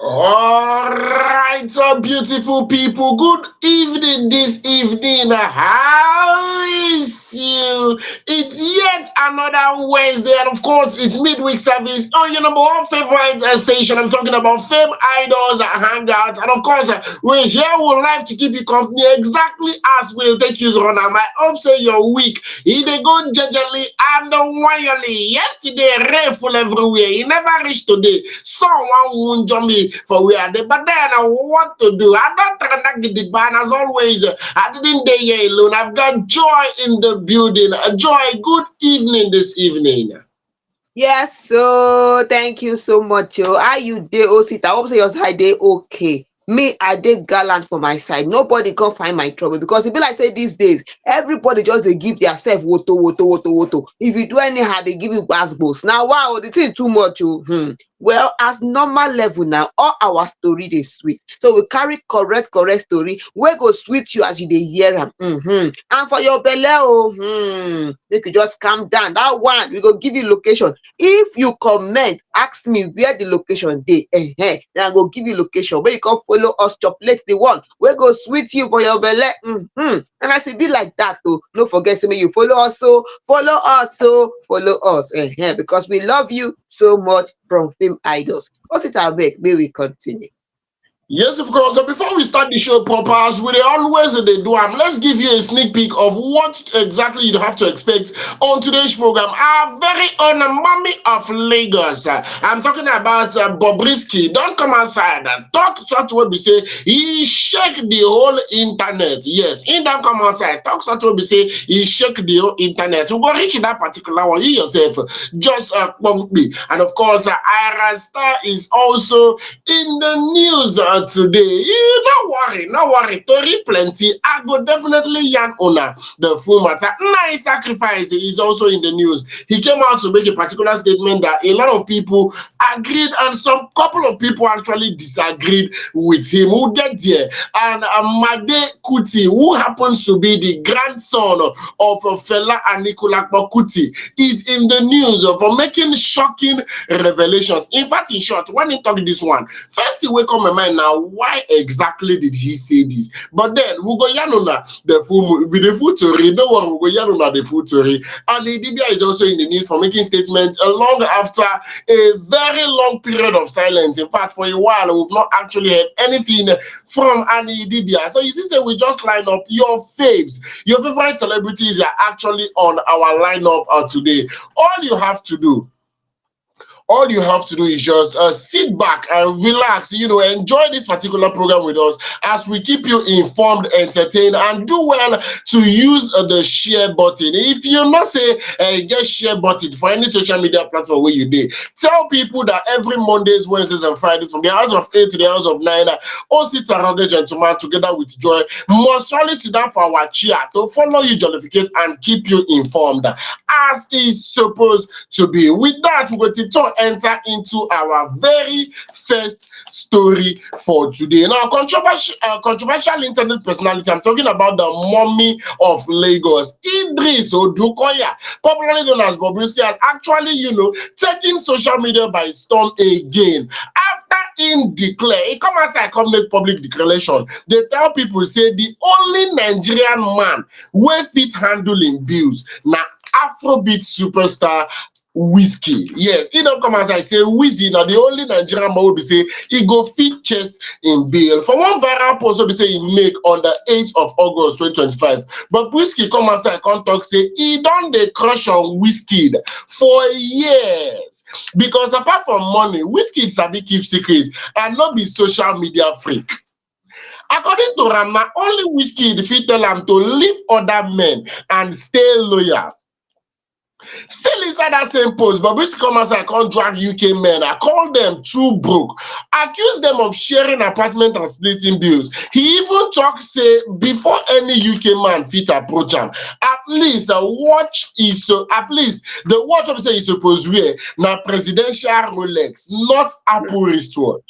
All right, so beautiful people. Good evening this evening. How is you? It's yet another Wednesday, and of course, it's midweek service on your number one favorite station. I'm talking about Fameidols Hangout, and of course, we're here. We'd like to keep you company exactly as we'll take you on. I hope say your week. He dey go jejely and wirely. Yesterday, rain full everywhere. He never reached today. Someone won't jump me for where they, but then what to do? I don't turn the ban as always. I didn't day here alone. I've got Joy in the building. Joy, good evening this evening. Yes, so thank you so much. Oh. How you dey, oh sit? I hope say your side dey okay. Me, I dey gallant for my side. Nobody can find my trouble because it be like say these days, everybody just dey give theirself woto, woto, woto, woto. If you do anyhow, they give you gbasgbos. Now, wow, the thing too much. Oh. Well, as normal level now, all our story dey sweet. So we carry correct story wey go sweet you as you dey hear am. And for your belle, make you just calm down. That one, we go give you location. If you comment ask me where the location dey, then I go give you location wey you come follow us chopulate the one wey go sweet you for your belle. And as e be like that, oh, no forget say make you follow us, so follow us, because we love you so much from Film Idols. Osit abeg, may we continue. Yes, of course. So before we start the show proper, as we dey always they do, let's give you a sneak peek of what exactly you have to expect on today's program. Our very own mommy of Lagos. I'm talking about Bobrisky. Don't come outside and talk such what we say. He shake the whole internet. Yes, he don't come outside. Talk such what we say. He shake the whole internet. We go reach that particular one. You yourself just bump me. And of course, Ayra Starr is also in the news today. You no worry, Tori plenty. I go definitely yarn owner the full matter. Nice sacrifice is also in the news. He came out to make a particular statement that a lot of people agreed and some couple of people actually disagreed with him. We'll get there. And Made Kuti, who happens to be the grandson of Fela and Kuti, is in the news for making shocking revelations. In fact, in short, when he talk this one, first he wake up my mind now, why exactly did he say this? But then we go yanona the full with the full story. No one will go yanona the full story. And Idibia is also in the news for making statements long after a very long period of silence. In fact, for a while we've not actually heard anything from Annie Idibia. So you see, say we just line up your faves, your favorite celebrities are actually on our lineup today. All you have to do is just sit back and relax, enjoy this particular program with us as we keep you informed, entertained, and do well to use the share button. If you not say just share button for any social media platform where you did, tell people that every Mondays, Wednesdays, and Fridays from the hours of 8 to the hours of 9, all sit around the gentleman together with Joy must surely sit down for our chair to follow you, jollificate, and keep you informed as is supposed to be. With that, we're going to enter into our very first story for today. Now, controversial internet personality, I'm talking about the mommy of Lagos, Idris Odukoya, popularly known as Bobrisky, has actually, taken social media by storm again. After him declare, he come outside, come make public declaration. They tell people, say, the only Nigerian man wey fit handle him bills na Afrobeat superstar Wizkid. Yes, he don't come as I say Wizzy now the only Nigerian man will be say he go fit chest in bill. For one viral post will be say he make on the 8th of August 2025. But Wizkid come as I can't talk say he done the crush on Wizkid for years. Because apart from money, Wizkid sabi keep secrets and not be social media freak. According to Rama, only Wizkid fit tell am to leave other men and stay loyal. Still inside that same post, Bobrisky come outside, I can't drag UK men. I call them too broke. Accuse them of sharing apartment and splitting bills. He even talk say before any UK man fit approach him, at least the watch of say he supposed wear now presidential Rolex, not Apple wristwatch.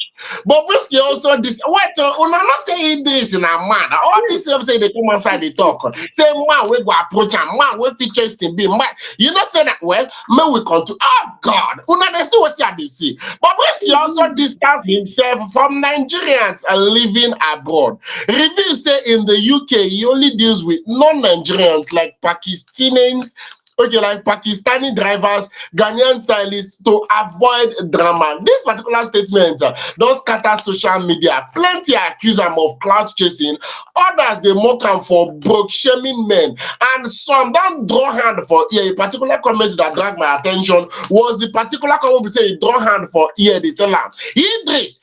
Bobrisky also this what una not say this in a man. All this same say they come outside they talk. Say man we go approach and man we feature still be man. You not say that well, man we come to oh God. Una they see what you they see. Bobrisky also distance himself from Nigerians living abroad. Review say in the UK he only deals with non-Nigerians like Pakistanians. Okay, like Pakistani drivers, Ghanaian stylists to avoid drama. This particular statement does scatter social media. Plenty accuse him of clout chasing. Others they mock him for broke shaming men. And some don't draw hand for ear. A particular comment that dragged my attention was the particular comment we say he draw hand for ear. They tell him, Idris,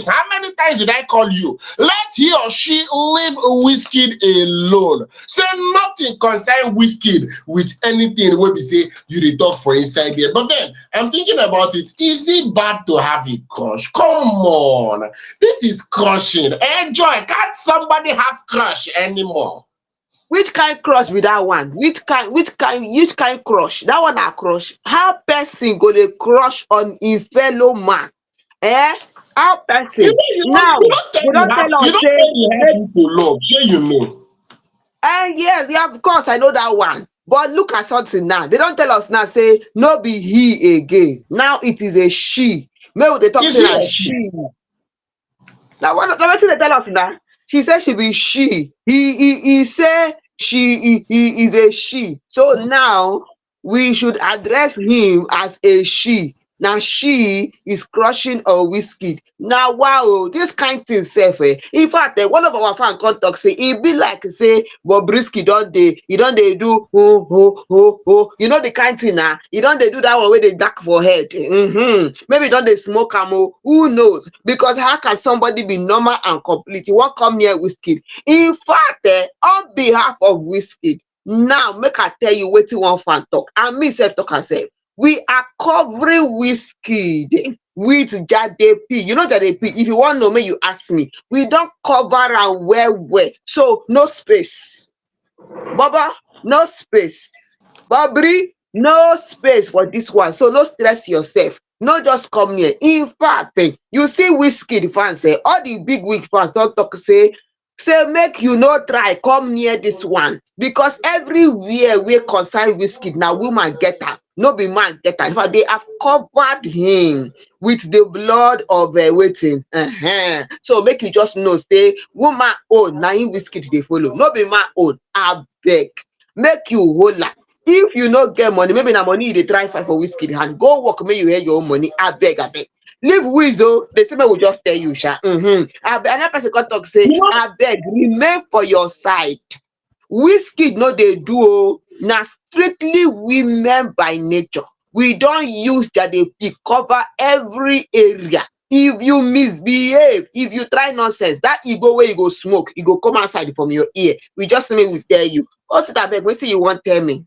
how many times did I call you? Let he or she leave Wizkid alone. Say nothing concern Wizkid with anything wey be say you dey talk for inside there. But then I'm thinking about it. Is it bad to have a crush? Come on, this is crushing. Enjoy. Can't somebody have crush anymore? Which kind crush be that one? Which kind crush? That one na crush. How person go dey crush on im fellow man? Eh? How You person? know, Now you don't tell they me don how tell you us don't say tell me how make people love. Sure, you know. yes, yeah, of course I know that one. But look at something now. They don tell us now say no be he again. Now it is a she. Make we dey talk Is say he na or she? she. Na wetin dey tell us now. She say she be she. He say he is a she. So now we should address him as a she. Na she is crushing on Wizkid. Na wow, this kind thing sef in fact one of our fan come talk say e be like say Bobrisky don dey do you know the kind thing na e don dey do that one wey dey dark for head maybe e don dey smoke am who knows, because how can somebody be normal and complete you wan come near Wizkid? In fact on behalf of Wizkid, now make I tell you wetin one fan talk and me sef talk am sef. We are covering Wizkid with Jade P. You know Jade P, if you wan know make you ask me. We don cover am well well. So no space. Baba, no space. Bobri, no space for this one. So no stress yourself. No just come near. In fact, you see Wizkid fans, all the big wig fans don talk say make you no try come near this one, because everywhere wey concern Wizkid na woman get am, no be man get am. In fact, they have covered him with the blood of wetin so make you just know say woman own na im Wizkid dey follow, no be man own. Abeg, make you hold am. If you no get money, maybe na money you dey try find for Wizkid hand, go work make you earn your own money. Abeg, leave Wiz dey say make we just tell you sha. Abeg, another person come talk say You know, abeg remain for your side. Wizkid no dey do na strictly women by nature. We don use Jade P cover every area. If you misbehave, if you try nonsense, that igbo wey you go smoke, e go come outside from your ear. We just make we tell you. Osit abeg, wetin you wan tell me?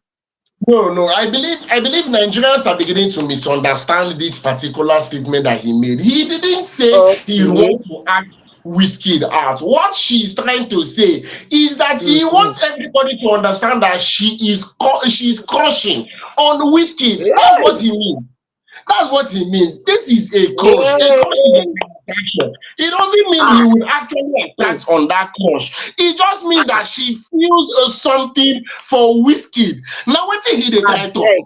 no. I believe Nigerians are beginning to misunderstand this particular statement that he made. He didn't say he Okay. wants to act Wizkid out. What she's trying to say is that he Mhm. wants everybody to understand that she's crushing on Wizkid. That's what Yes. he means. That's what he means. This is a crush. A Yes. crush is an attraction. It doesn't mean he Ah. would actually Mm. attach on that crush. It just means Ah. that she feels something for Wizkid. Now, what did he dey try talk? Abeg.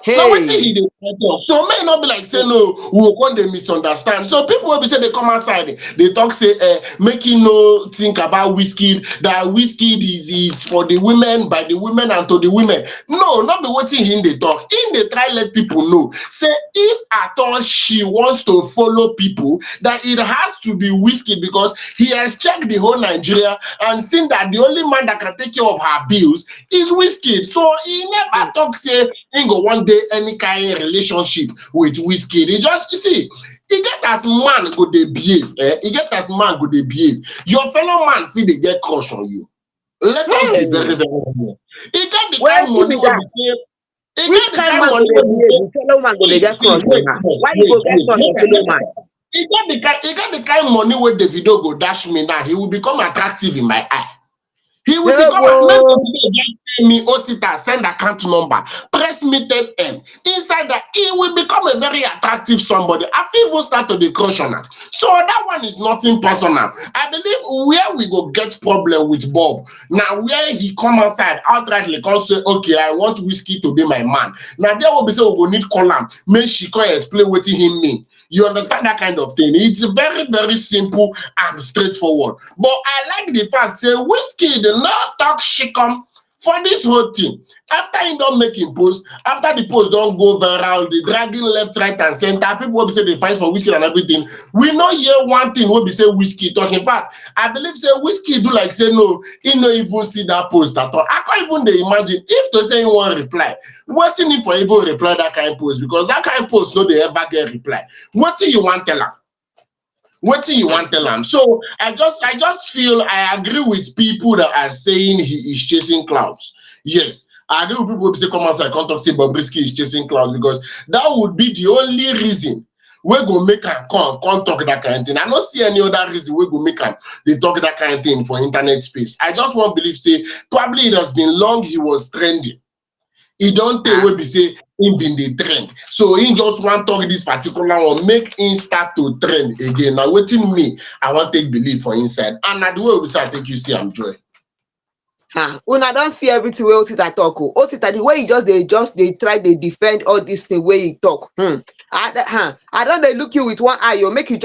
Now wetin Hey. he dey try talk? So may not be like say no, we go come dey misunderstand. So people wey be say dey come outside dey talk say make him no think about Wizkid, that Wizkid is for the women, by the women and to the women. No, not be wetin him dey talk. Him dey try let people know say if at all she wants to follow people, that it has to be Wizkid, because he has checked the whole Nigeria and seen that the only man that can take care of her bills is Wizkid. So he never talk say him go one day any kind relationship with Wizkid. He just, you see, e get as man go dey behave, e get as man go dey behave. Your fellow man fit dey get crush on you. Let us be very Hey. very honest. E get the kind Wetin money be wey that? be say, e Which get the kind kind man go money dey wey be behave say, with fellow man go dey get see, crush on her? Why you go get crush make on I fellow tell man? you. E get the kind money wey Davido go dash me now, he will become attractive in my eye. He will become, make Yebo. Davido just me Osita, send account number, press meted M. Inside that, it will become a very attractive somebody. I feel even start to the crush on her. So that one is nothing personal. I believe where we go get problem with Bob. Now where he come outside outrightly come say, okay, I want Whiskey to be my man. Now there will be say we go need call am, make she come explain what he mean. You understand that kind of thing? It's very, very simple and straightforward. But I like the fact say Whiskey did not talk shikum for this whole thing. After he don't make him post, after the post don't go viral, the dragging left, right, and center, people will be say they fight for Whiskey and everything. We know hear one thing will be say Whiskey talk. In fact, I believe say Whiskey do like say no, he no even see that post at all. I can't even dey imagine if to say he won't reply. What if for even reply that kind of post? Because that kind of post no they ever get reply. What do you want tell am? What do you want tell am? So I just feel I agree with people that are saying he is chasing clouds. Yes, I agree with people who say come outside, come talk say Bobrisky is chasing clouds because that would be the only reason we go make am come talk that kind of thing. I don't see any other reason we go make am they talk that kind of thing for internet space. I just want believe say probably it has been long he was trending. He don't take wey be say him been the trend, so he just want talk this particular one make him start to trend again. Now wetin me I want take believe for inside, and na the way we say I take you see am joy. Una don see everything wey Osita talk o. Osita the way he just dey try dey defend all this thing wey he talk. I don dey look you with one eye o, make you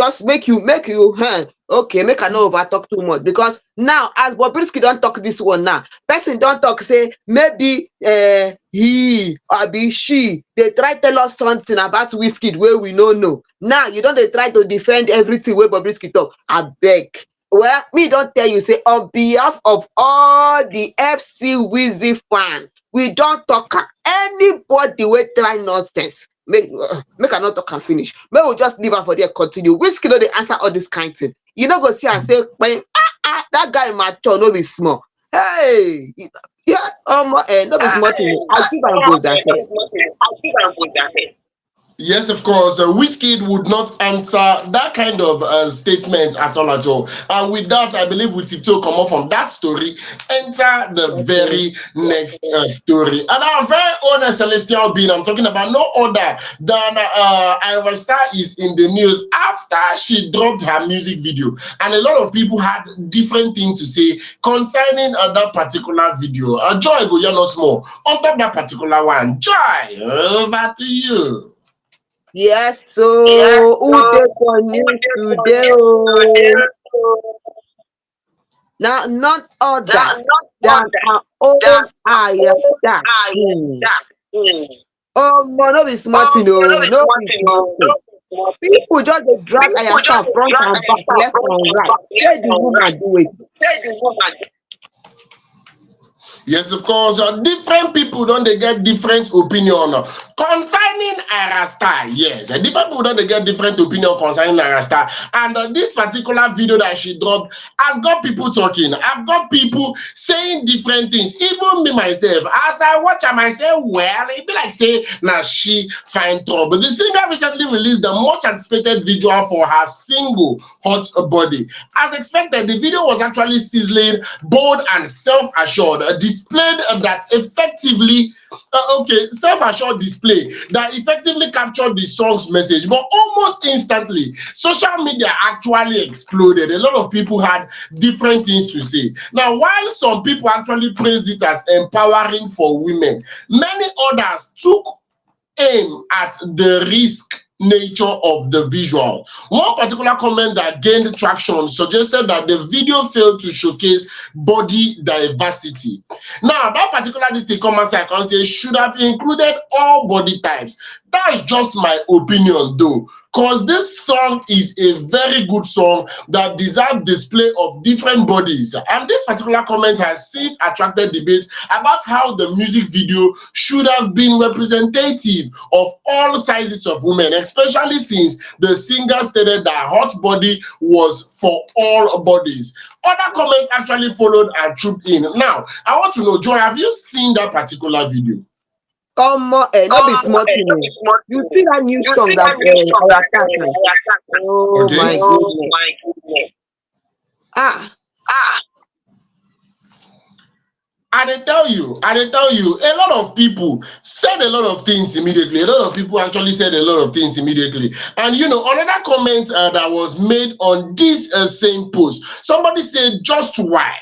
okay, make I no over talk too much because now as Bobrisky don talk this one now, person don talk say maybe he abi she dey try tell us something about Wizkid wey we no know. Now you don dey try to defend everything wey Bobrisky talk. Abeg, well, me don't tell you, say, on behalf of all the FC Wizzy fans, we don't talk am. Anybody wey try nonsense. Make I not talk and finish. Make we just leave am for there, continue. Whiskey no dey answer all this kind thing. You no go see and say, that guy mature, no be small. Hey, yeah, no be small thing. I give am goes ahead. Yes, of course. Wizkid would not answer that kind of statement at all, at all. And with that, I believe we tiptoe come off from that story, enter the Okay. very next story. And our very own celestial being, I'm talking about no other than Ayra Starr is in the news after she dropped her music video. And a lot of people had different things to say concerning that particular video. Joy, go hear no small. On top that particular one, Joy, over to you. Yes, so who dey for news today? Oh, now none other than our own Ayra Starr. No be small thing o, no be small thing. People just dey drag Ayra Starr front and back, left and right, say the woman do wetin. Yes, of course. Different people don't they get different opinion concerning Ayra Starr. Yes, different people don't they get different opinion concerning Ayra Starr. And this particular video that she dropped has got people talking. I've got people saying different things. Even me myself, as I watch am, I say, well, it be like say, now she find trouble. The singer recently released the much anticipated visual for her single Hot Body. As expected, the video was actually sizzling, bold, and self-assured. Displayed that effectively, self-assured display that effectively captured the song's message. But almost instantly, social media actually exploded. A lot of people had different things to say. Now, while some people actually praised it as empowering for women, many others took aim at the risk nature of the visual. One particular comment that gained traction suggested that the video failed to showcase body diversity. Now, that particular comment I can say should have included all body types. That's just my opinion though, because this song is a very good song that deserves display of different bodies. And this particular comment has since attracted debates about how the music video should have been representative of all sizes of women, especially since the singer stated that Hot Body was for all bodies. Other comments actually followed and trooped in. Now, I want to know, Joy, have you seen that particular video? No be small thing o. You see that new song that Ayra Starr sang? Oh Okay. my goodness. Ah, I dey tell you, a lot of people said a lot of things immediately. A lot of people actually said a lot of things immediately. And another comment that was made on this same post, somebody said, just why?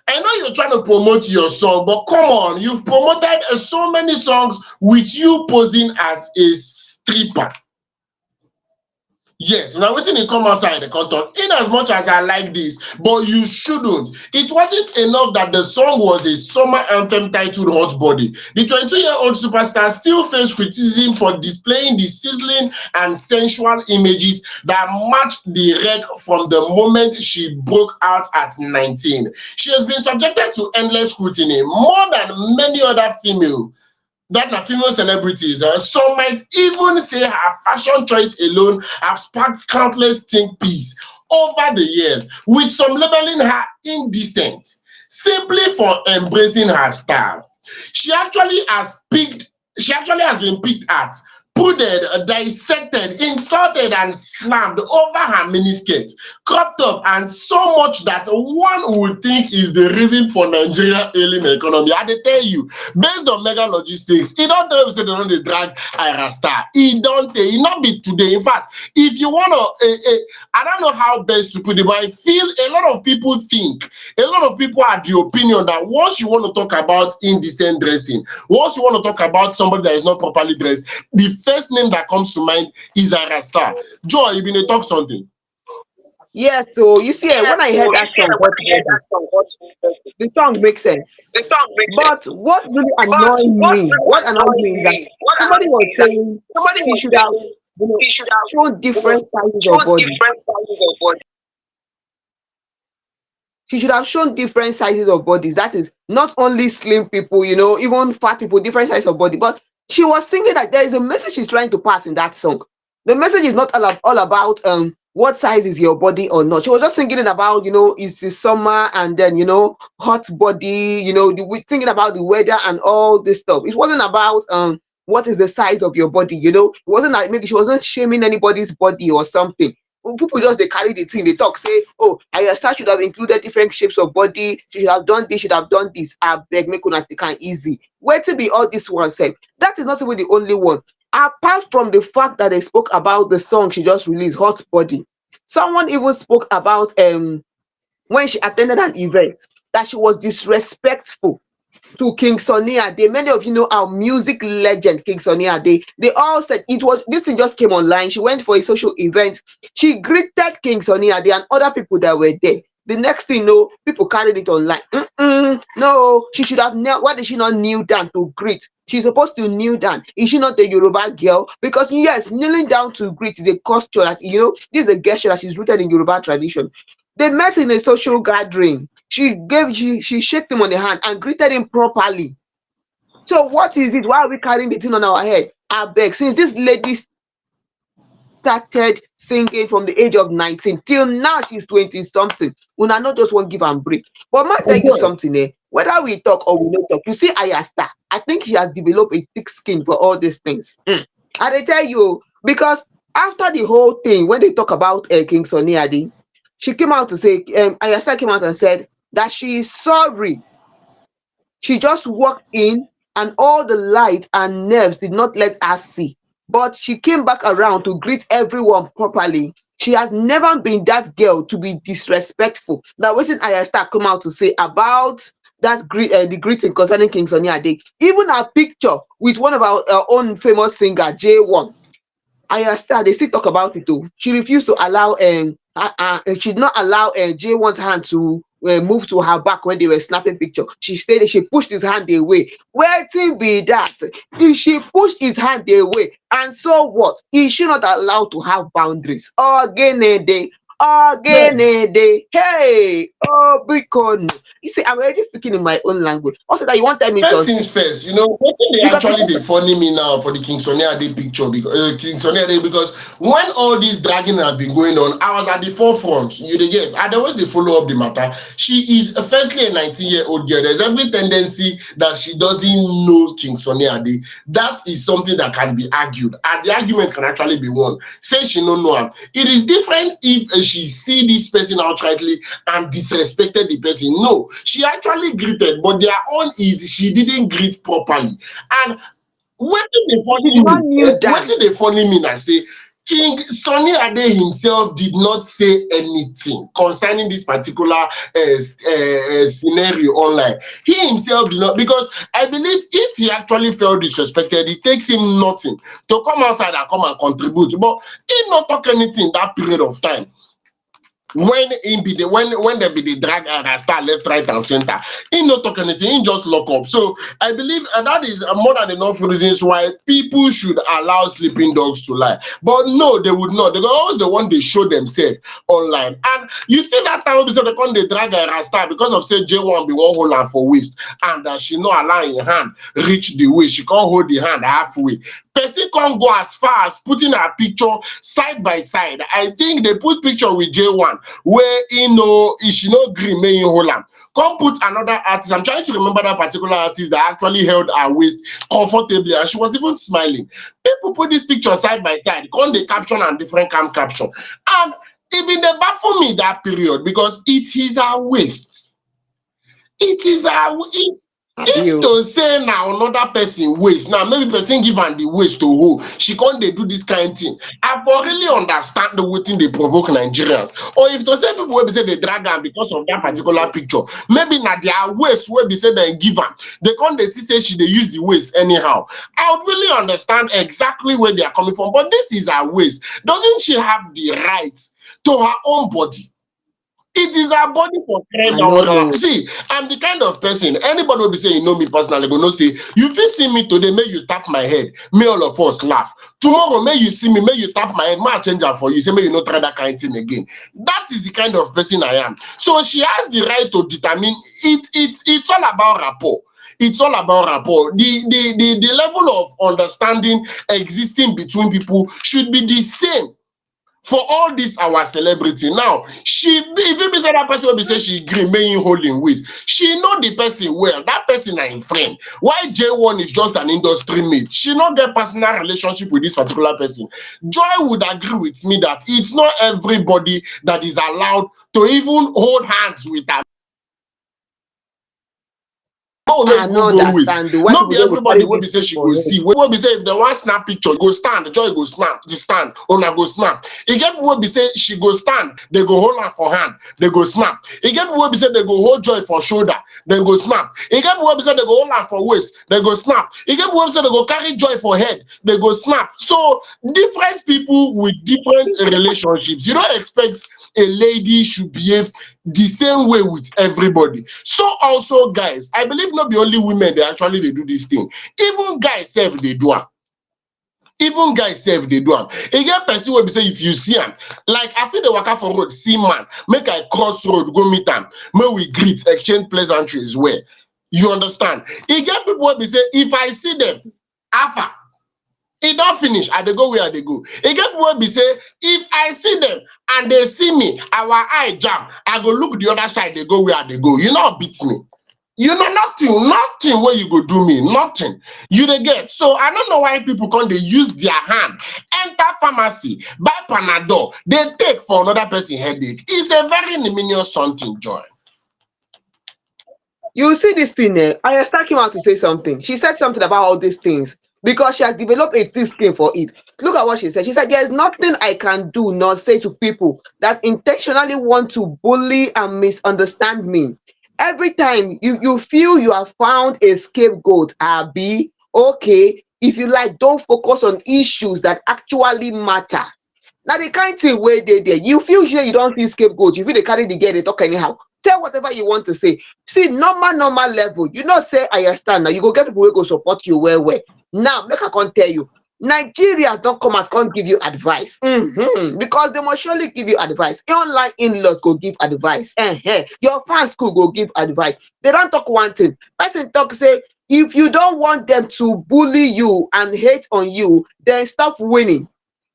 I know you're trying to promote your song, but come on, you've promoted so many songs with you posing as a stripper. Yes, now wetin dey come outside the contour. In as much as I like this, but you shouldn't. It wasn't enough that the song was a summer anthem titled Hot Body. The 22-year-old superstar still faced criticism for displaying the sizzling and sensual images that matched the red from the moment she broke out at 19. She has been subjected to endless scrutiny, more than many other that na female celebrities. Some might even say her fashion choice alone have sparked countless think piece over the years, with some labeling her indecent simply for embracing her style. She actually has picked she actually has been picked at, prodded, dissected, insulted, and slammed over her miniskirt, cropped up, and so much that one would think is the reason for Nigeria ailing economy. I dey tell you, based on mega logistics, e don tell me say dem don dey drag Ayra Starr. E don tey, e no be today. In fact, if you wanna, I don't know how best to put it, but I feel a lot of people are the opinion that once you want to talk about indecent dressing, once you want to talk about somebody that is not properly dressed, the first name that comes to mind is Ayra Starr. Joy, you been dey talk something. Yeah, so you see, Yeah, when I so heard you that see, song, when Hot I heard Body, that song, what the song makes sense. the song makes sense. But what really But annoyed what me, really what annoyed annoyed me is that me, what somebody annoyed me was is that saying somebody she was should have, saying he should have, shown you know, different sizes of shown body. different sizes of body. She should have shown different sizes of bodies. That is not only slim people, even fat people, different sizes of body. But she was thinking that there is a message she's trying to pass in that song. The message is not all about what size is your body or not. She was just thinking about, it's the summer and then hot body, thinking about the weather and all this stuff. It wasn't about what is the size of your body, It wasn't like maybe she wasn't shaming anybody's body or something. People just they carry the thing, they talk, say, oh, Ayra Starr should have included different shapes of body, she should have done this, should have done this. I beg, make una take am easy. Where to be all this one said? That is not even the only one. Apart from the fact that they spoke about the song she just released, Hot Body, someone even spoke about when she attended an event that she was disrespectful to King Sunny Ade. Many of you know our music legend King Sunny Ade. They all said it was this thing just came online. She went for a social event. She greeted King Sunny Ade and other people that were there. The next thing, no, people carried it online. No, she should have knelt. Why did she not kneel down to greet? She's supposed to kneel down. Is she not a Yoruba girl? Because yes, kneeling down to greet is a culture that this is a gesture that is rooted in Yoruba tradition. They met in a social gathering. She shook him on the hand and greeted him properly. So what is it? Why are we carrying the thing on our head? I beg, since this lady started singing from the age of 19 till now she's 20 something. Una not just won't give am break. But man, tell you something, whether we talk or we no talk, you see Ayra Starr, I think she has developed a thick skin for all these things. And they tell you, because after the whole thing, when they talk about King Sunny Ade, she came out to say, Ayra Starr came out and said that she is sorry. She just walked in and all the lights and nerves did not let her see. But she came back around to greet everyone properly. She has never been that girl to be disrespectful. That wasn't Ayra Starr come out to say about the greeting concerning King Sunny Ade. Even her picture with one of our own famous singer, J1. Ayra Starr, they still talk about it too. She refused to allow she did not allow J1's hand to move to her back when they were snapping picture. She stayed, she pushed his hand away. Waiting be that. If she pushed his hand away, and so what? Is she not allowed to have boundaries? Ogenede, Ogenede, hey, oh, because you see, I'm already speaking in my own language. Also, that you want to tell me First things something first, wetin dey because actually dey funny me now for the King Sunny Ade picture, because when all this dragging have been going on, I was at the forefront. You dey get, I dey always dey follow up the matter. She is firstly a 19-year-old girl. There's every tendency that she doesn't know King Sunny Ade. That is something that can be argued, and the argument can actually be won. Say she no know am. It is different if she see this person outrightly and disrespected the person. No, she actually greeted, but their own is she didn't greet properly. And She not kneel down. wetin dey funny me na say King Sunny Ade himself did not say anything concerning this particular scenario online. He himself did not, because I believe if he actually felt disrespected, it takes him nothing to come outside and come and contribute. But he not talk anything that period of time. When him be the when they be the drag and start left, right, and center, he not talk anything, he just lock up. So I believe that is more than enough reasons why people should allow sleeping dogs to lie. But no, they would not. They go always the one they show themselves online. And you see that time we said they come they drag and start because of say J1 be one hold hand for waist, and she not allow her hand reach the waist. She can't hold the hand halfway. Person can't go as far as putting her picture side by side. I think they put picture with J1 where she no gree make him hold am. Come put another artist. I'm trying to remember that particular artist that actually held her waist comfortably, and she was even smiling. People put this picture side by side, come the caption and different caption, and even they baffle me that period because it is her waist. It is her. If You. to say now another person waist, now maybe person give am the waist to hold, she can't they do this kind of thing. I for really understand the wetin they provoke Nigerians. Or if to say people will be say they drag am because of that particular picture, maybe na their waist will be say they give am. They can't they see say she they use the waist anyhow. I would really understand exactly where they are coming from, but this is her waist. Doesn't she have the right to her own body? It is our body for crying I out no loud. know. See, I'm the kind of person, anybody will be saying, you know me personally, go no say, you fit see me today, may you tap my head, may all of us laugh. Tomorrow, may you see me, may you tap my head, may I change am for you, say, may you not try that kind of thing again. That is the kind of person I am. So she has the right to determine, it's all about rapport. It's all about rapport. The level of understanding existing between people should be the same for all this our celebrity. Now she if it be say that person will be say she gree make him hold him waist, she know the person well, that person na him friend. Why J1 is just an industry mate, she not get personal relationship with this particular person. Joy would agree with me that it's not everybody that is allowed to even hold hands with her. Oh, no, I you go no go waste. understand though. Why No people be just dey everybody carry will this be say thing she for go head? see. Will be say if they want snap picture, you go stand, Joy go snap, the stand, Una go snap. E get will be say she go stand, they go hold her for hand, they go snap. E get will be say they go hold Joy for shoulder, then go snap. E get will be say they go hold her for waist, they go snap. E get will be say they go carry Joy for head, they go snap. So different people with different relationships. You don't expect a lady should behave the same way with everybody. So also guys, I believe not be only women they actually they do this thing. Even guys self they do am. Even guys self they do am. E get person wey be say if you see am, like I feel the waka for road, see man, make I cross road go meet am, make we greet, exchange pleasantries well. You understand? E get people wey be say if I see them, alpha, e don finish, I dey go where I dey go. E get people wey be say if I see them and they see me, our eye jam, I go look the other side, they go where I dey go. You know beat me. You know nothing where you go do me, nothing. You dey get. So I don't know why people come they use their hand, enter pharmacy, buy Panadol, they take for another person headache. It's a very niminious something, Joy. You see this thing, Ayra Starr came out to say something. She said something about all these things because she has developed a thick skin for it. Look at what she said. She said, there's nothing I can do nor say to people that intentionally want to bully and misunderstand me. Every time you feel you have found a scapegoat, Abi, okay, if you like, don't focus on issues that actually matter. Now the kind thing where they there, you feel sure you don't see scapegoat, you feel they carry the girl, they talk anyhow. Tell whatever you want to say. See, normal level, you know, say I understand now. You go get people who go support you well. Now, make I can't tell you. Nigerians don't come and can't give you advice. Because they must surely give you advice. Online in-laws go give advice. Your fans could go give advice. They don't talk one thing. Person talk say, if you don't want them to bully you and hate on you, then stop winning.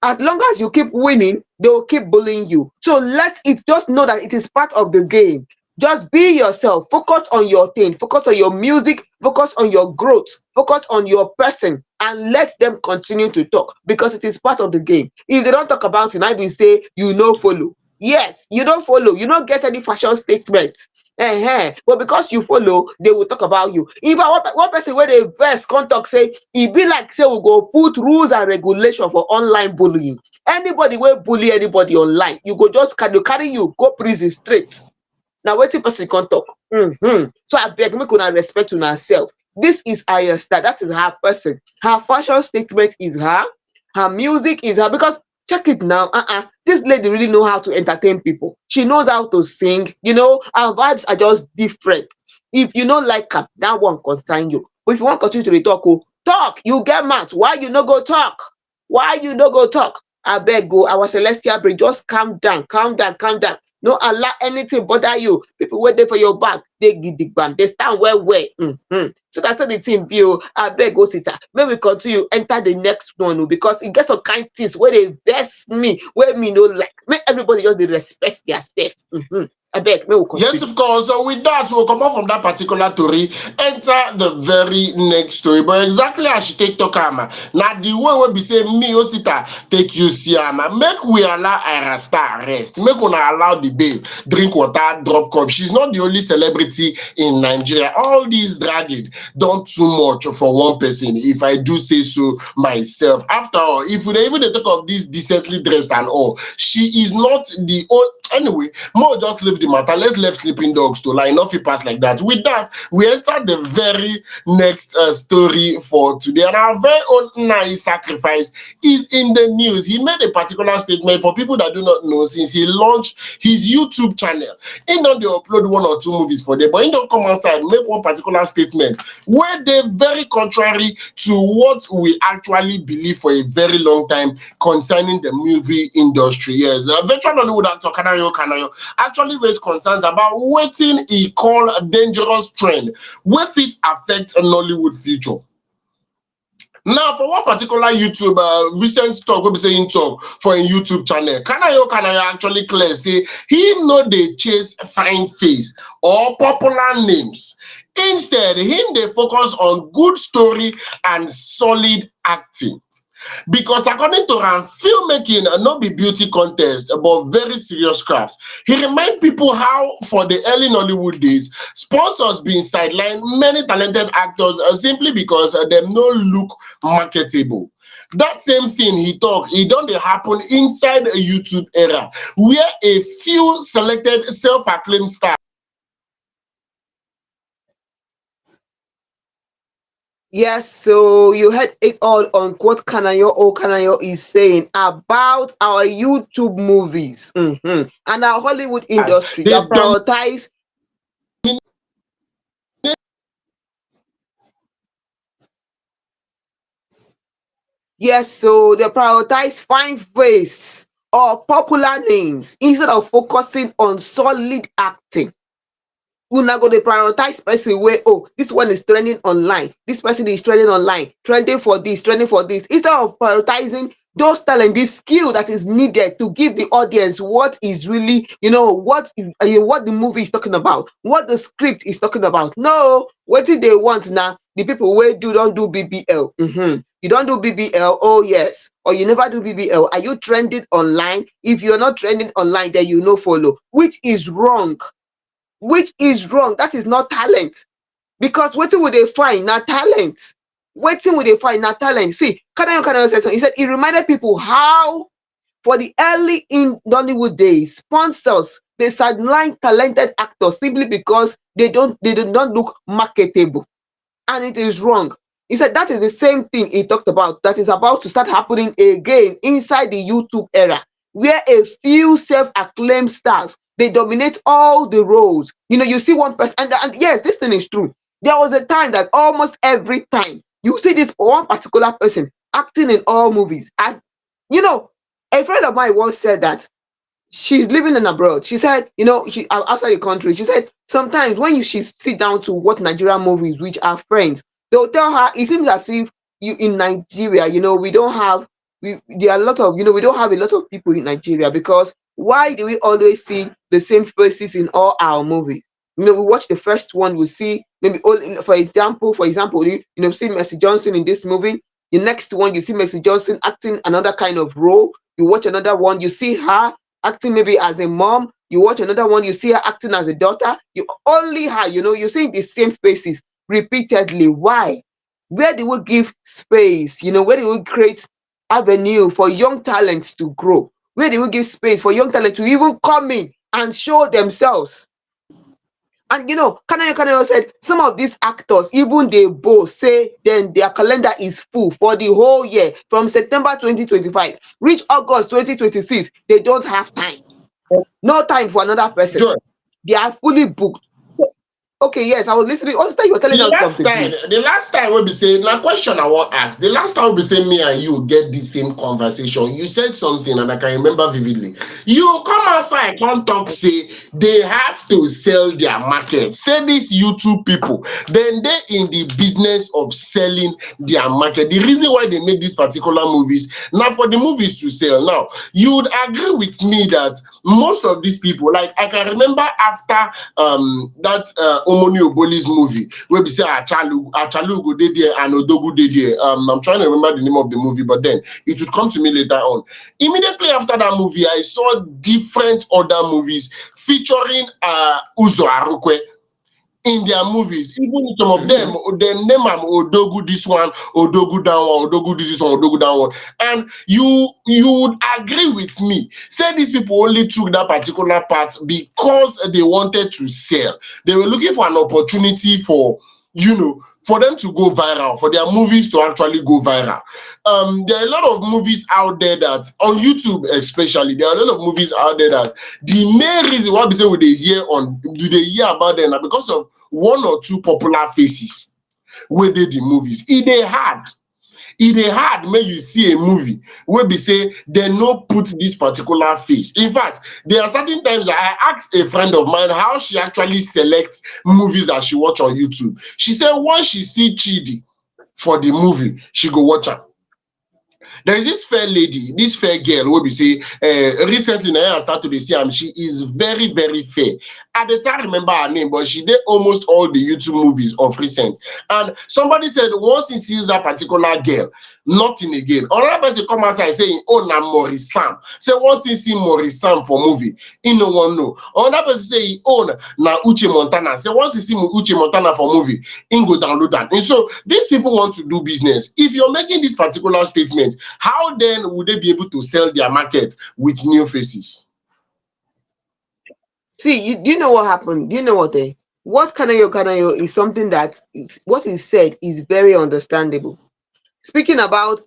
As long as you keep winning, they will keep bullying you. So let it just know that it is part of the game. Just be yourself, focus on your thing, focus on your music, focus on your growth, focus on your person, and let them continue to talk because it is part of the game. If they don't talk about it, I will say you no follow. Yes, you don't follow, you don't get any fashion statement. But because you follow, they will talk about you. In fact, one person wey dey vex come talk say e be like say we go put rules and regulation for online bullying. Anybody wey bully anybody online, you go just carry you go prison straight. Na wetin person come talk. So abeg make una respect una sef. This is Ayra Starr, that is her person. Her fashion statement is her music is her, because check it now. This lady really know how to entertain people. She knows how to sing. Her vibes are just different. If you no like am, that one concern you. But if you wan continue to dey talk, talk. You get mouth, why you no go talk? Why you no go talk? Abeg our celestial brain, just calm down, calm down, calm down. No allow anything bother you. People wey dey for your back dey gidigbam, dey stand well well. So that's how the thing be. Abeg Osita, make we continue enter the next one because e get some kind things wey dey vex me, wey me no like. Make everybody just dey respect their self. Abeg make we Yes, continue. of course. So with that, we'll come out from that particular story, enter the very next story. But exactly as she take talk now the way we be say me Osita take you see make we allow Ayra Starr rest. Make una allow the babe drink water, drop cup. She's not the only celebrity in Nigeria. All these dragging done too much for one person, if I do say so myself. After all, if we even dey talk of this decently dressed and all, she is not the only. Anyway, more just leave the matter. Let's leave sleeping dogs to lie. Not fit pass like that. With that, we enter the very next story for today. And our very own nice sacrifice is in the news. He made a particular statement for people that do not know. Since he launched his YouTube channel, he don't dey upload one or two movies for them, but he don't come outside make one particular statement where they very contrary to what we actually believe for a very long time concerning the movie industry. Yes, veteran Hollywood actor Kanayo actually raised concerns about wetin he call a dangerous trend wey fit affect Nollywood future. Now, for one particular YouTube recent talk, we be saying talk for a YouTube channel, Kanayo actually clear say him no dey chase fine face or popular names. Instead, him dey focus on good story and solid acting. Because according to am, filmmaking no be beauty contest but very serious craft. He remind people how for the early Nollywood days, sponsors bin sideline many talented actors simply because dem no look marketable. That same thing he talk, e don dey happen inside a YouTube era where a few selected self-acclaimed stars. Yes, so you heard it all on what Kanayo is saying about our YouTube movies, and our Hollywood industry They that prioritize. Yes, so they prioritize fine face or popular names instead of focusing on solid acting. Una go dey prioritize person wey, this one is trending online, this person is trending online, trending for this, instead of prioritizing those talent, the skill that is needed to give the audience what is really, what the movie is talking about, what the script is talking about. No, wetin they want now, the people wey don do BBL. You don do BBL, oh yes, or you never do BBL. Are you trending online? If you're not trending online, then you no follow, which is wrong. That is not talent, because wetin we dey find na talent. See, Kanayo said something. He said he reminded people how for the early in Nollywood days, sponsors dey sideline talented actors simply because they do not look marketable, and it is wrong. He said that is the same thing he talked about that is about to start happening again inside the YouTube era, where a few self-acclaimed stars, they dominate all the roles. You see one person, and yes, this thing is true. There was a time that almost every time you see this one particular person acting in all movies. As you know, a friend of mine once said that she's living in abroad. She said, she outside the country. She said sometimes when she sit down to watch Nigerian movies, which are friends, they'll tell her it seems as if you in Nigeria, we don't have there are a lot of we don't have a lot of people in Nigeria, because why do we always see the same faces in all our movies? We watch the first one, we see maybe all for example, see Mercy Johnson in this movie. The next one, you see Mercy Johnson acting another kind of role. You watch another one, you see her acting maybe as a mom, you watch another one, you see her acting as a daughter, you only her, you're seeing the same faces repeatedly. Why? Where do we give space? Where do we create avenue for young talents to grow? Where do we give space for young talent to even come in and show themselves? And Kanayo said some of these actors, even they both say then their calendar is full for the whole year from September 2025 reach August 2026. They don't have time. No time for another person. Joy, They are fully booked. Okay, yes, I was listening. Also, you were telling the us last something, time, please. the last time we be saying na question I want ask. The last time we be saying me and you get the same conversation. You said something and I can remember vividly. You come outside, come talk, say they have to sell their market. Say these YouTube people, then they in the business of selling their market. The reason why they make these particular movies now for the movies to sell. Now you would agree with me that most of these people, like I can remember after that Omoni Oboli's movie where we say Achalu go dey there and Odogu dey there. I'm trying to remember the name of the movie, but then it would come to me later on. Immediately after that movie, I saw different other movies featuring Uzo Arukwe in their movies. Even some of them, they name am Odogu this one, Odogu that one, Odogu this one, Odogu that one. And you would agree with me. Say these people only took that particular part because they wanted to sell. They were looking for an opportunity for, for them to go viral, for their movies to actually go viral. There are a lot of movies out there that on YouTube, especially, there are a lot of movies out there that the main reason why we say do they hear about them now because of one or two popular faces where they the movies. It dey hard make you see a movie where they say they no put this particular face. In fact, there are certain times I asked a friend of mine how she actually selects movies that she watch on YouTube. She said once she see Chidi for the movie, she go watch am. There is this fair lady, this fair girl wey be say recently na I start to dey see am. She is very very fair. I dey try remember her name, but she did almost all the YouTube movies of recent. And somebody said once he sees that particular girl, nothing again. Another person come outside say oh na Maurice Sam. Say once he see Maurice Sam for movie, he no wan know. Another person say he own na Uche Montana. Say once he see Uche Montana for movie, he go download that. And so these people want to do business. If you're making this particular statement, how then would they be able to sell their market with new faces? See, do you know what happened? Do you know what Kanayo is something that what is said is very understandable. Speaking about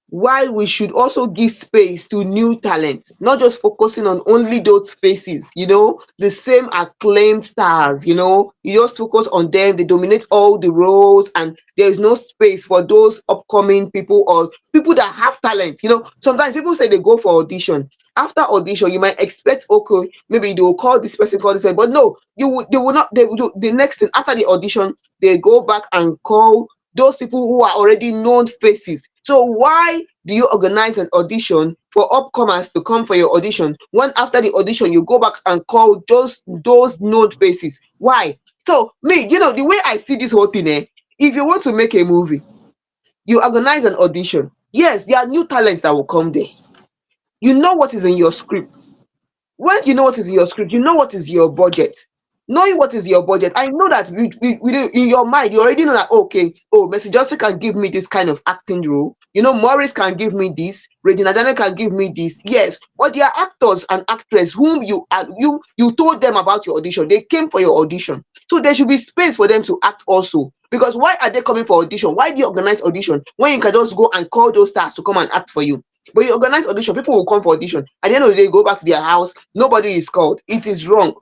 while we should also give space to new talent, not just focusing on only those faces, the same acclaimed stars, you just focus on them, they dominate all the roles, and there is no space for those upcoming people or people that have talent. Sometimes people say they go for audition. After audition, you might expect, okay, maybe they will call this person, call this person, but no, they will not, they will do the next thing after the audition, they go back and call those people who are already known faces. So why do you organize an audition for upcomers to come for your audition when after the audition you go back and call just those known faces? Why? So me, the way I see this whole thing, if you want to make a movie, you organize an audition. Yes, there are new talents that will come there. You know what is in your script. Once you know what is in your script, you know what is your budget. Knowing what is your budget, I know that in your mind, you already know that, okay, oh, Mercy Johnson can give me this kind of acting role. Morris can give me this. Regina Daniel can give me this. Yes, but they are actors and actresses whom you told them about your audition. They came for your audition. So there should be space for them to act also. Because why are they coming for audition? Why do you organize audition when you can just go and call those stars to come and act for you? But you organize audition, people will come for audition. At the end of the day, go back to their house. Nobody is called. It is wrong.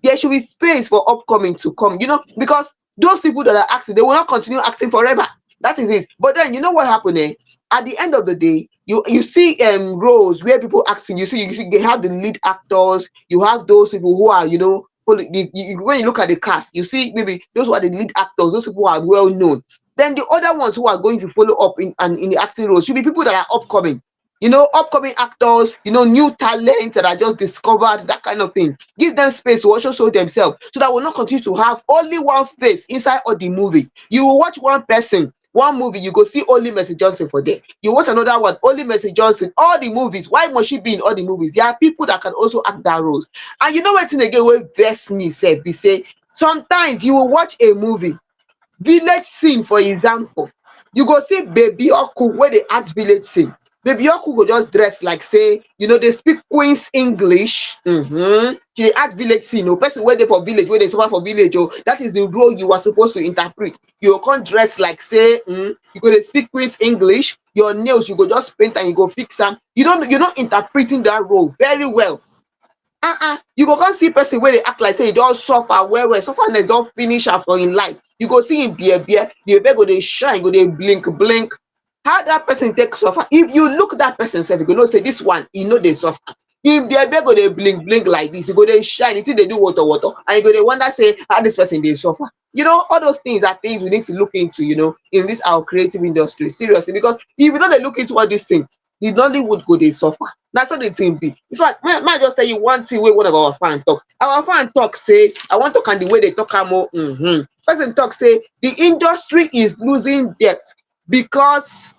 There should be space for upcoming to come, because those people that are acting, they will not continue acting forever. That is it. But then you know what happened, eh? At the end of the day, you see roles where people acting, you see they have the lead actors, you have those people who are, when you look at the cast, you see maybe those who are the lead actors, those people are well known. Then the other ones who are going to follow up in the acting roles should be people that are upcoming. Upcoming actors, new talents that are just discovered, that kind of thing. Give them space to also show themselves so that we'll not continue to have only one face inside of the movie. You will watch one person one movie, you go see only Mercy Johnson for there. You watch another one, only Mercy Johnson. All the movies, why must she be in all the movies? There are people that can also act that roles. And you know what thing again wey vex me sef be say sometimes you will watch a movie, village scene for example, you go see baby oku wey dey act village scene. Baby oku go just dress like say dey speak queen's english. She dey act village scene person wey dey for village, wey dey suffer for village that is the role you are supposed to interpret. You go come dress like say you go dey speak queen's english, your nails you go just paint and you go fix am. You're not interpreting that role very well. You go come see person wey dey act like say e don suffer well well, sufferness don finish am for im life. You go see im bear, the bear go dey shine, go dey blink blink. How that person take suffer? If you look that person sef, you go know say this one e no dey suffer. Im bear go dey blink blink like this, e go dey shine, the thing dey do woto woto, and you go dey wonder say how this person dey suffer. All those things are things we need to look into, in this our creative industry, seriously, because if you no dey look into all these things, the Nollywood go dey suffer. Na so the thing be. In fact, may I just tell you one thing wey one of our fan talk. Our fan talk say, I wan talk am the way they talk am o. Person talk say the industry is losing depth because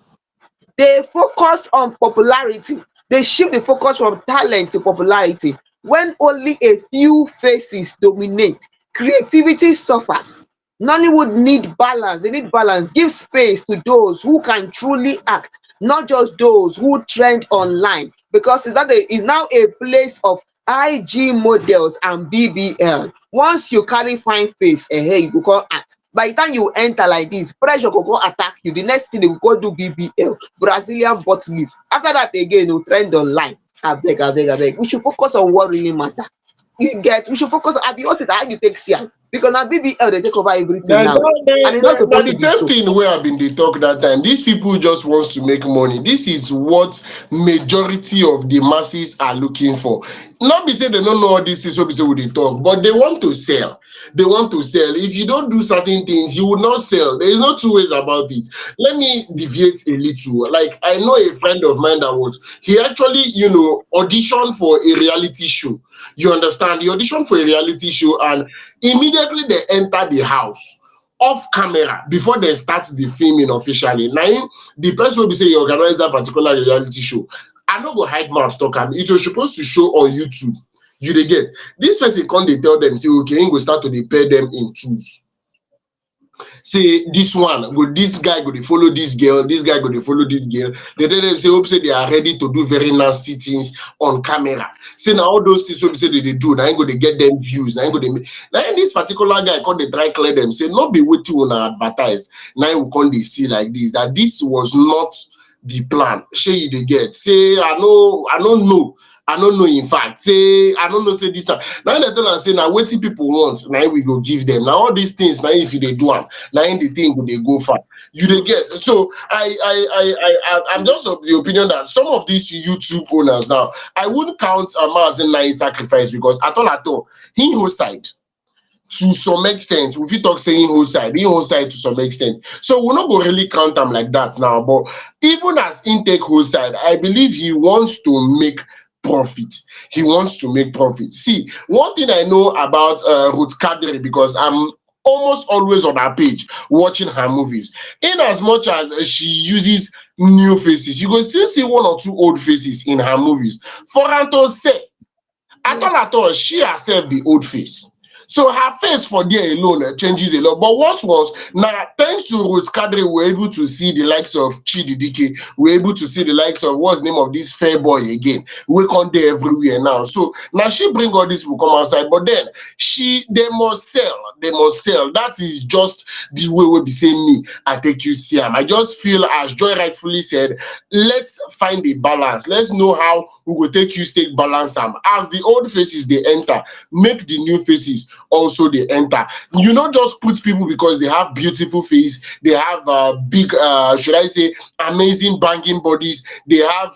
they focus on popularity. They shift the focus from talent to popularity. When only a few faces dominate, creativity suffers. Nollywood need balance. They need balance. Give space to those who can truly act, not just those who trend online. Because it's now a place of IG models and BBL. Once you carry fine face, you go come act. By the time you enter like this, pressure go attack you. The next thing they go do BBL, Brazilian butt lift. After that again, you trend online. Abeg. We should focus on what really matter. We should focus on how you take see am, because now BBL they take over everything now, and it's not Na supposed the to be same so. thing wey I been dey talk that time. These people just wants to make money. This is what majority of the masses are looking for. Not be say they don't know all these things wey be say we dey talk, but they want to sell. They want to sell. If you don't do certain things, you will not sell. There is no two ways about it. Let me deviate a little. Like, I know a friend of mine that he actually, auditioned for a reality show. You understand? He auditioned for a reality show, and immediately they enter the house off camera before they start the filming officially. Now, the person will be saying he organize that particular reality show. I no go hide mouth talk am. It was supposed to show on YouTube. You dey get? This person come dey tell them say okay, him go start to dey pair them in twos. Say this guy go dey follow this girl, this guy go dey follow this girl. They tell them say hope say they are ready to do very nasty things on camera. Say now all those things wey be say they dey do, na him go dey get them views, na him go dey make. Now this particular guy come dey try clear them say no be wetin una advertise. Now him will come dey see like this, that this was not the plan. Shey you dey get? Say I don't know. I don't know, in fact. Say I don't know, say this time. Now they tell am say now wetin people want, now we go give them. Now all these things, now if you dey do am, now in the thing go dey go far. You dey get? So I'm just of the opinion that some of these YouTube owners now, I wouldn't count as a nice sacrifice, because at all, he whole side. To some extent, if you talk saying whole side to some extent. So we're not going to really count them like that now. But even as intake whole side, I believe he wants to make profit. He wants to make profit. See, one thing I know about Ruth Kadri, because I'm almost always on her page watching her movies. In as much as she uses new faces, you can still see one or two old faces in her movies. For her to say, at all, she herself the old face. So her face for there alone changes a lot. But what was now, thanks to Ruth Kadri, we're able to see the likes of Chidi Dike, we're able to see the likes of what's the name of this fair boy again. We can't there everywhere now. So now she bring all these people come outside, but then they must sell. They must sell. That is just the way we be saying me. I take you see I just feel, as Joy rightfully said, let's find a balance. Let's know how we will take you state balance them. As the old faces they enter, make the new faces also they enter. You not just put people because they have beautiful face, they have big should I say amazing banging bodies, they have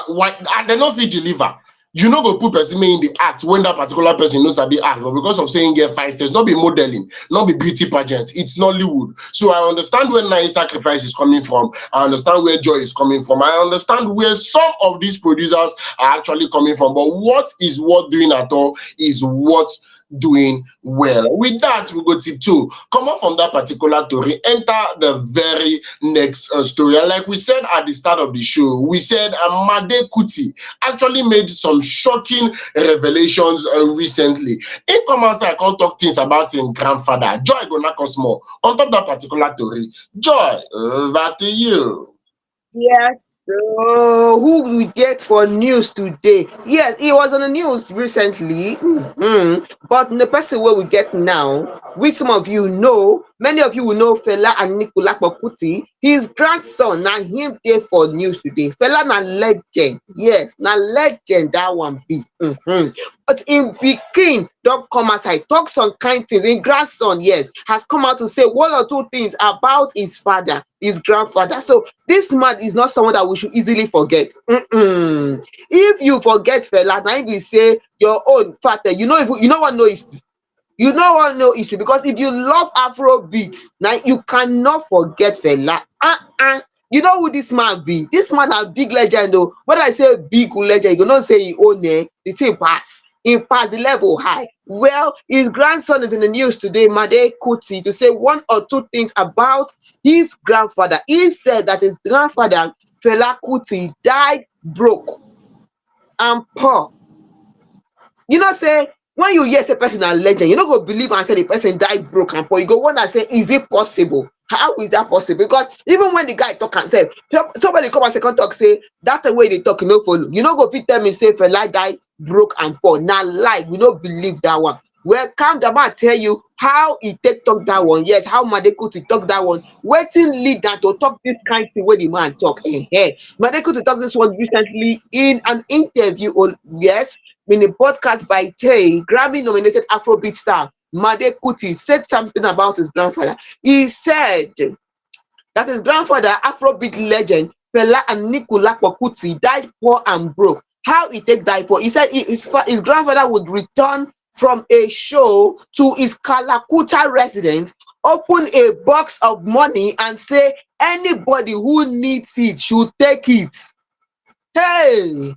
white, and they not fit deliver. You not go put person in the act when that particular person knows that be act, but because of saying get fine face, not be modeling, not be beauty pageant, it's Nollywood. So I understand where nice sacrifice is coming from. I understand where joy is coming from. I understand where some of these producers are actually coming from. But what is worth doing at all is what doing well. With that, we go tip two. Come on from that particular story, enter the very next story. And like we said at the start of the show, we said Made Kuti actually made some shocking revelations recently. In come outside, I can't talk things about his grandfather. Joy go knock us more. On top of that particular story, Joy, over to you. Yes. So, who we get for news today? Yes, he was on the news recently. But the person where we get now, which some of you know, many of you will know Fela and Nicola Kuti. His grandson, now him there for news today. Fela na legend. Yes, na legend that one be. But in Pikin don't come outside, talk some kind things. In grandson, yes, has come out to say one or two things about his father, his grandfather. So this man is not someone that we should easily forget. If you forget Fela, now if you say your own father, you know what know history. You know what know history because if you love Afro beats, now you cannot forget Fela. You know who this man be? This man a big legend though. When I say big legend, you go not say he own the thing pass. In fact, the level high. Well, his grandson is in the news today, Made Kuti, to say one or two things about his grandfather. He said that his grandfather, Fela Kuti, died broke and poor. You know say when you hear say person na legend, you no go believe am say the person die broke and poor. You go wonder say is it possible? How is that possible? Because even when the guy talk am sef, somebody come and second talk say that thing wey you dey talk you no follow. You no go fit tell me say Fela die broke and poor. Na lie, we no believe that one. Well, calm down, I tell you how he take talk that one. Yes, how Madekuti talk that one. Wetin lead am to talk this kind thing wey the man talk. Madekuti talk this one recently in an interview on, yes, in a podcast by Tay, Grammy nominated Afrobeat star Made Kuti said something about his grandfather. He said that his grandfather, Afrobeat legend Fela and Nicola Kuti, died poor and broke. How he take die poor? He said his grandfather would return from a show to his Kalakuta residence, open a box of money and say anybody who needs it should take it. Hey,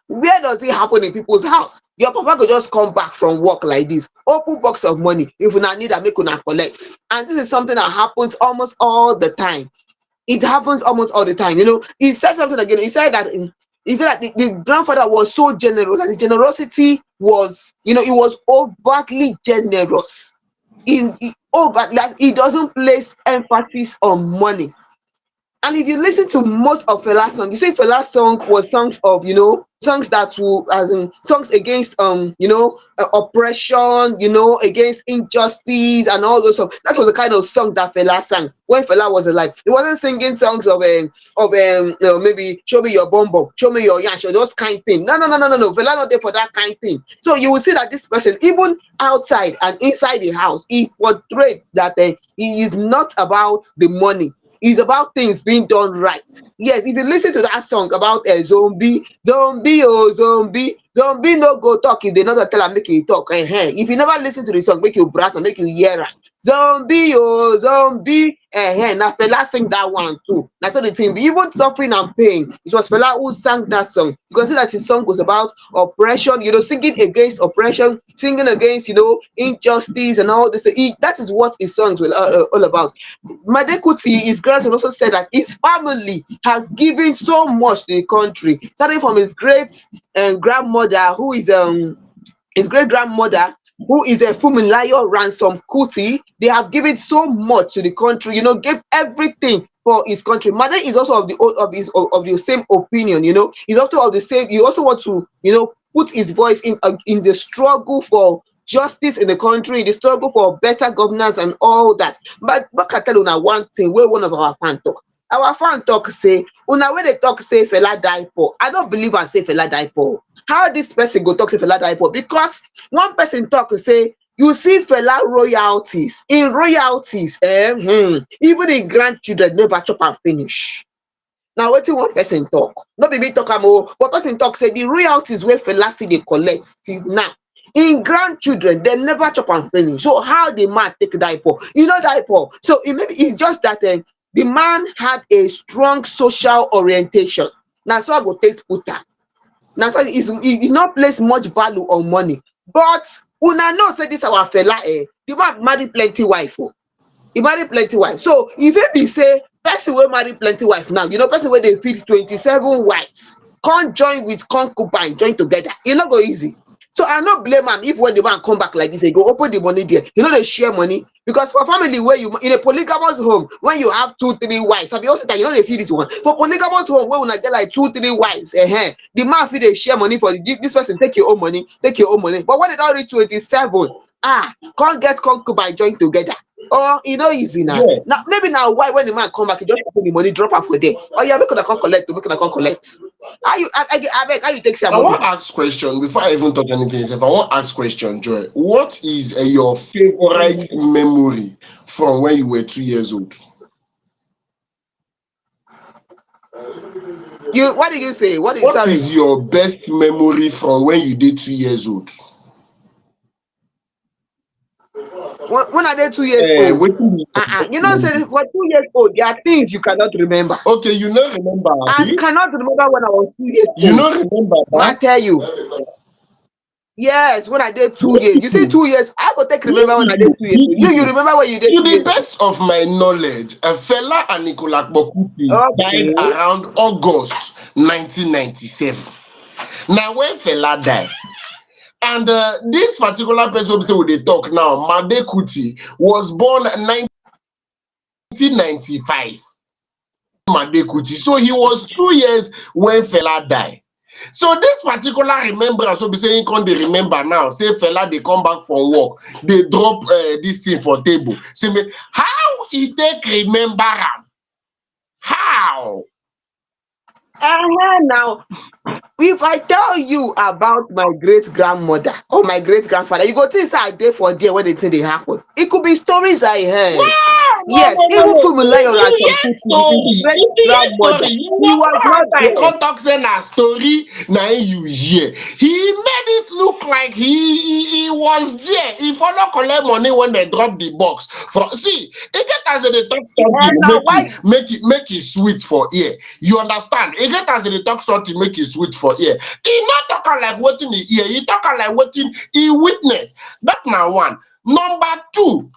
where does it happen in people's house? Your papa go just come back from work like this, open box of money. If una need am, make una collect. And this is something that happens almost all the time. It happens almost all the time. He said something again. He said that the grandfather was so generous, and the generosity was, it was overtly generous. Like he doesn't place emphasis on money. And if you listen to most of Fela's song, you see Fela's song was songs of, songs that will, as in songs against, oppression, against injustice and all those songs. That was the kind of song that Fela sang when Fela was alive. He wasn't singing songs maybe show me your bum bum, show me your yash, or those kind thing. No, no, no, no, no, no. Fela not there for that kind thing. So you will see that this person, even outside and inside the house, he portrayed that he is not about the money. It's about things being done right. Yes, if you listen to that song about a zombie, zombie, oh zombie, zombie no go talk if they not tell am make you talk. If you never listen to the song, make you brass and make you hear am. Zombie, oh zombie, now Fela sing that one too. That's what the thing be. Even suffering and pain, it was Fela who sang that song. You can see that his song was about oppression, singing against oppression, singing against, injustice and all this. That is what his songs were all about. Made Kuti, his grandson, also said that his family has given so much to the country, starting from his great grandmother, who is his great grandmother, who is a Fumilayo Ransom Kuti. They have given so much to the country, gave everything for his country. Mother is also of the same opinion, he's also of the same. He also wants to, put his voice in the struggle for justice in the country, the struggle for better governance and all that. But I tell una one thing where one of our fan talk. Our fan talk say, una wey dey talk say Fela die poor. I don't believe am say Fela die poor. How this person go talk say Fela die poor? Because one person talk say, you see Fela royalties. In royalties, even im grandchildren never chop am finish. Na wetin one person talk, no be me talk am o, but person talk say the royalties wey Fela still dey collect till now, im grandchildren dem never chop am finish. So how the man take die poor? E no die poor. So maybe it's just that the man had a strong social orientation. Na so I go take put am. Na so he no place much value on money. But Una know say this our fella the man marry plenty wife. Oh. He marry plenty wife. So if it be say person wey marry plenty wife now, you know person wey dey feed 27 wives, come join with concubine, join together. E no go easy. So I no blame am if when the man come back like this, he go open the money there. You know they share money because for family where you in a polygamous home, when you have 2 3 wives, I be also that you know they feed this one. For polygamous home where una get like 2 3 wives, the man fit dey share money for this person. Take your own money, take your own money. But when they don reach 27, can't get concubine join together. Oh, e no easy now. Joy, Now maybe now why when the man come back, he just open the money, drop am for there. Oh yeah, make una come collect, make una come collect. How you abeg, how you take say I money? want to ask question before I even talk anything. If I want to ask question, Joy, what is your favorite memory from when you were 2 years old? You what did you say? What is What sorry? is your best memory from when you did 2 years old? When are they 2 years old? What is your best You know, say memory? for 2 years old, there are things you cannot remember. Okay, you don't remember, And abi? cannot remember when I was 2 years You old. don't remember, I ba? tell you, yes, when I did 2 years. You see, Listen, 2 years. I could take remember when I did beautiful, 2 years old. You beautiful. remember when you did To two the years old? best of my knowledge, Fela and Kuti died Okay. around August 1997. Now, when Fela died, and this particular person we dey talk now, Made Kuti, was born 1995. Made Kuti. So he was 2 years when Fela died. So this particular remembrance will be saying come they remember now. Say Fela they come back from work, they drop this thing for table. Say me how he take remember am? How? Now, if I tell you about my great grandmother or my great grandfather, you go think say I dey for there when the thing dey happen. It could be stories I heard. No, Yes, no, no, even no. Fumilayo and You some hear people, story. his great If you hear grandmother, story, you he know was how not time there. come talk say na story na you hear. He made it look like he was there. He follow collect money when they drop the box. For see, e get as they talk something And now why make it sweet for ear. You understand? E get as they talk something make it sweet for ear. He not talk am like wetin he hear. He talk am like wetin he witness. That na one. Number two.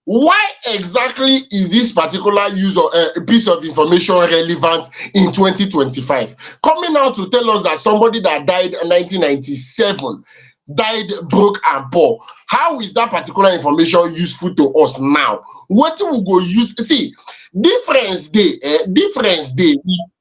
Why exactly is this particular use of piece of information relevant in 2025? Coming out to tell us that somebody that died in 1997 died broke and poor. How is that particular information useful to us now? What we go use? See, difference day.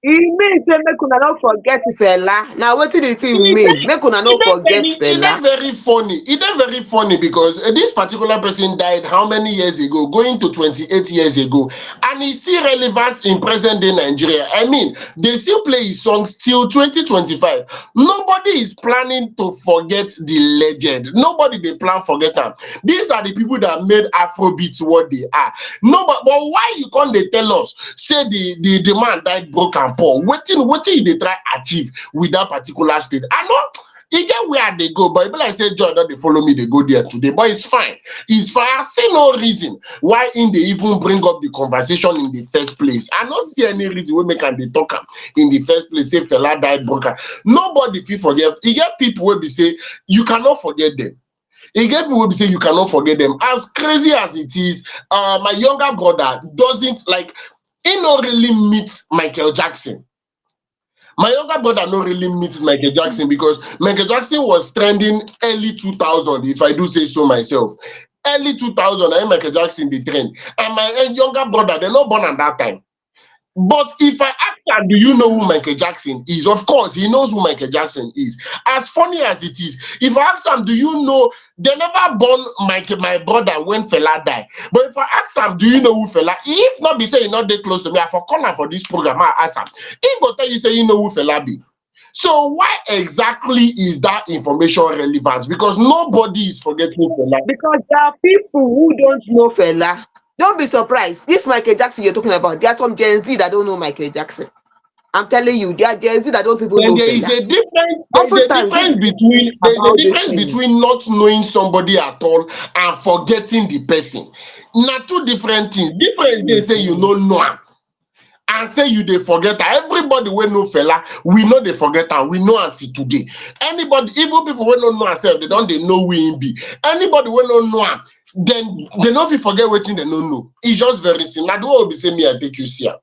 e mean say make una no forget Fela. Na wetin the thing mean? Make una no forget It Fela. is very funny. It is very funny because this particular person died how many years ago? Going to 28 years ago, and he's still relevant in present day Nigeria. I mean, they still play his songs till 2025. Nobody is planning to forget the legend. Nobody they plan forget them. These are the people that made Afrobeats what they are. No, but why you can't they tell us? Say the man died broke and poor. Waiting they try achieve with that particular state. I know. E get where they go, but people like say John, don't they follow me, they go there today. But it's fine. It's fine. I see no reason why in they even bring up the conversation in the first place. I don't see any reason we make and they talk am in the first place. Say Fela died broken. Nobody feel forget. You get people will be say you cannot forget them. You get people will be say you cannot forget them. As crazy as it is, my younger brother doesn't like. He not really meet Michael Jackson. My younger brother no really meet Michael Jackson because Michael Jackson was trending early 2000, if I do say so myself. Early 2000, I Michael Jackson the trend. And my younger brother, they're not born at that time. But if I ask her, do you know who Michael Jackson is? Of course, he knows who Michael Jackson is. As funny as it is, if I ask him, do you know, they never born my brother when Fela died. But if I ask him, do you know who Fela? If not be say he not that close to me, I for call him for this program, I ask him. He go tell you say you know who Fela be. So why exactly is that information relevant? Because nobody is forgetting Fela. Because there are people who don't know Fela. Don't be surprised. This Michael Jackson you're talking about, there are some Gen Z that don't know Michael Jackson. I'm telling you, there are Gen Z that don't even Then know there is Fela. a difference. Oftentimes, when they There is a about this difference thing, between not knowing somebody at all and forgetting the person. Now two different things. Difference they say you mhm. don't know am, and say you dey forget her. Everybody wey know Fela, we know dey forget am, we know until today. Anybody, even people wey no know am sef, they don dey know who him be. Anybody wey no know am, then they no fit forget wetin they no know. It's just very simple. Na the one wey be say me I take you see am.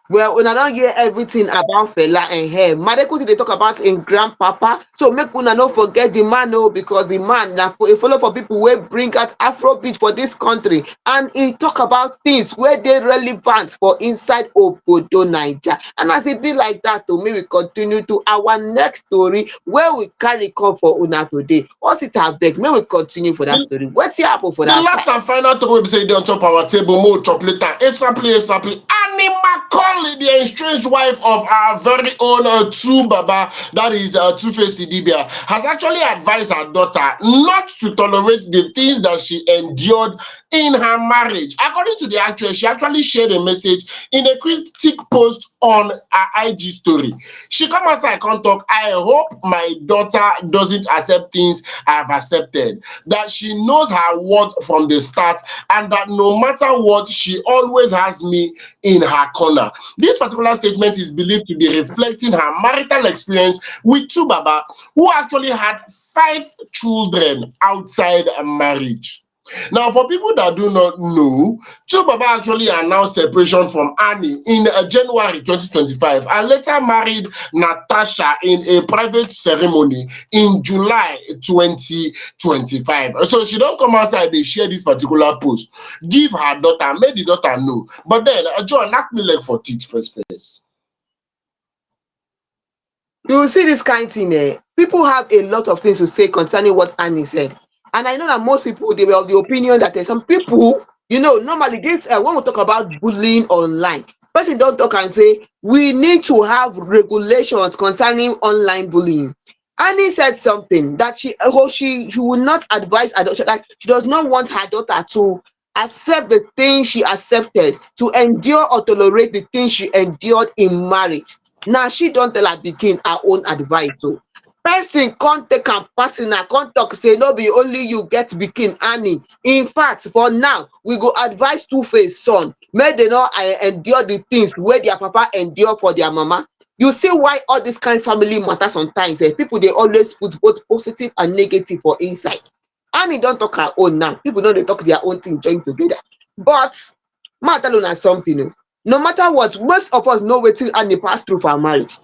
Well, una don hear everything about Fela and her. Made Kuti dey talk about im grandpapa. So make una no forget the man because the man na a follow for people wey bring out Afrobeat for this country, and he talk about things wey dey relevant for inside obodo Naija. And as e be like that make we continue to our next story wey we carry come for una today. Osita abeg, make we continue for that story. Wetin happen for The that last side? and final talk wey be say e dey on top our table, more chop later. ASAPly. Annie Macauley, the estranged wife of our very own two Baba, that is Two-Face Idibia, has actually advised her daughter not to tolerate the things that she endured in her marriage. According to the actress, she actually shared a message in a cryptic post on her IG story. She come outside, come talk. I hope my daughter doesn't accept things I have accepted, that she knows her worth from the start, and that no matter what, she always has me in her corner. This particular statement is believed to be reflecting her marital experience with two Baba, who actually had 5 children outside a marriage. Now, for people that do not know, two Baba actually announced separation from Annie in January 2025 and later married Natasha in a private ceremony in July 2025. So she don't come outside, they share this particular post, give her daughter, make the daughter know. But then, John, knock me leg for teeth first. You see this kind thing, people have a lot of things to say concerning what Annie said. And I know that most people, they were of the opinion that there's some people, normally this, when we talk about bullying online, person don't talk and say, we need to have regulations concerning online bullying. Annie said something that she will not advise her daughter, like she does not want her daughter to accept the things she accepted, to endure or tolerate the things she endured in marriage. Now she don tell her pikin her own advice person come take am personal come talk say no be only you get pikin Annie. In fact, for now we go advise Two-Face son make dem no endure the things wey their papa endure for their mama. You see why all this kind family matter sometimes people dey always put both positive and negative for inside. Annie don talk her own now, people no dey talk their own thing join together. But make I tell una something no matter what, most of us know wetin Annie pass through for her marriage,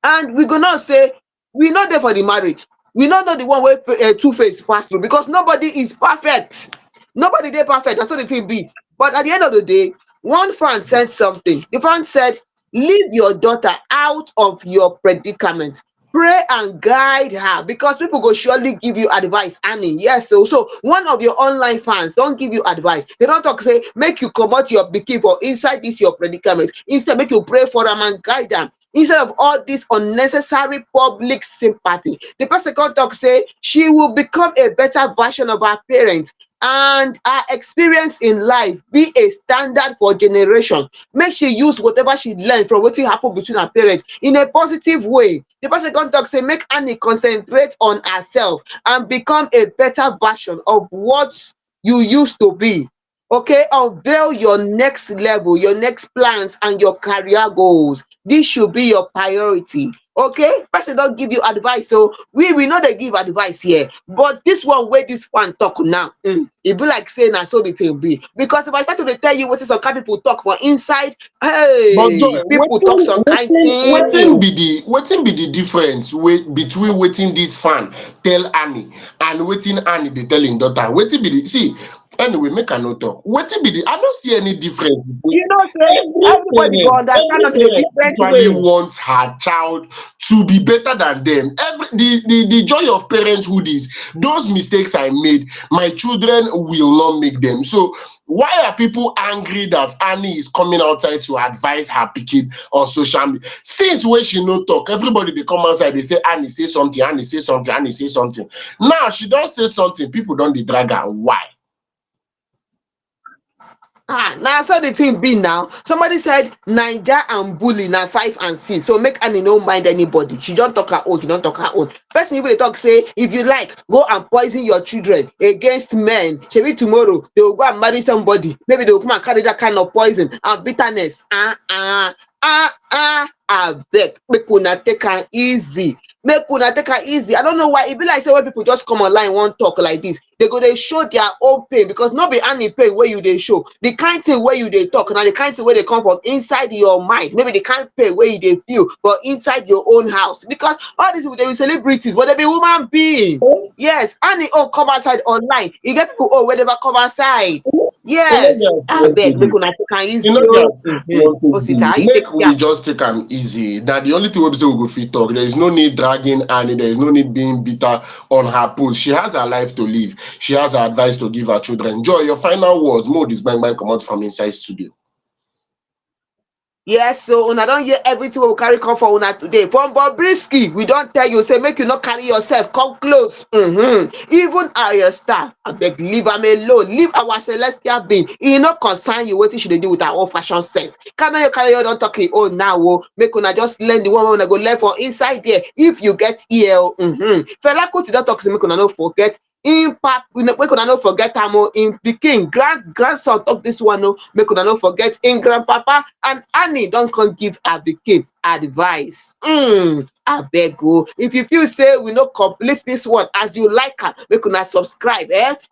and we go now say we no dey for the marriage, we no know the one wey Two-Face pass through, because nobody is perfect, nobody dey perfect, na so the thing be. But at the end of the day, one fan said something. The fan said, leave your daughter out of your predicament, pray and guide her, because people go surely give you advice, Annie. Yes, so one of your online fans don give you advice. They don talk say make you comot your pikin for inside this your predicament, instead make you pray for am and guide am, instead of all this unnecessary public sympathy. The person come talk say she will become a better version of her parents, and her experience in life be a standard for generation. Make she use whatever she learn from wetin happen between her parents in a positive way. The person come talk say make Annie concentrate on herself and become a better version of what you used to be. Okay, unveil your next level, your next plans and your career goals. This should be your priority. Okay, person don give you advice, so we no dey give advice here, but this one wey this fan talk now, e be like say na so the thing be. Because if I start to dey tell you wetin some kind people talk for inside, But Joy, hey, people talk some kind things. wetin be the difference between wetin this fan tell Annie and wetin Annie dey tell im daughter? Wetin be the see? Anyway, make I no talk. Wetin be the? I don't see any difference. You know say everybody go understand Every am in a parent different actually way. wants her child to be better than them. The joy of parenthood is those mistakes I made, my children will not make them. So why are people angry that Annie is coming outside to advise her pikin on social media? Since when she no talk, everybody they come outside, they say Annie say something, Annie say something, Annie say something. Now she don't say something, people don't dey drag her. Why? Now so the thing be now. Somebody said Naija and bully na 5 and 6. So make Annie no mind anybody. She don't talk her own, she don't talk her own. Person even dey talk say if you like, go and poison your children against men. Shebi tomorrow they will go and marry somebody. Maybe they will come and carry that kind of poison and bitterness. Abeg make una take am easy. Make una take am easy. I don't know why e be like say when people just come online wan talk like this, they go dey show their own pain because no be Annie pain wey you dey show. The kind thing wey you dey talk na the kind thing wey dey come from inside your mind. Maybe the kind pain wey you dey feel for inside your own house. Because all these people dey be celebrities but they be human being. Yes, Annie own come outside online. E get people own wey never come outside. You know Yes, there's one abeg make thing. una take am easy You know o. there's one thing. Osita, how you take Make am? we just take am easy. That the only thing we say we go fit talk. There is no need dragging Annie. There is no need being bitter on her post. She has her life to live. She has her advice to give her children. Joy, your final words. More this bang bang come out from inside studio. Yes, so una don hear everything wey we carry come for una today. From Bobrisky, we don tell you say make you no carry yourself come close. Even Ayra Starr, abeg leave am alone. Leave our celestial being. E no concern you wetin she dey do with her own fashion sense. Kanayo don talk im own now o. Make una just learn the one wey una go learn for inside there. If you get ear o. Fela Kuti don talk say make una no forget im make una no forget am o. Im pikin grandson talk this one o. Make una no forget im grandpapa, and Annie don come give her pikin advice. Abeg o, if you feel say we no complete this one as you like am, make una subscribe.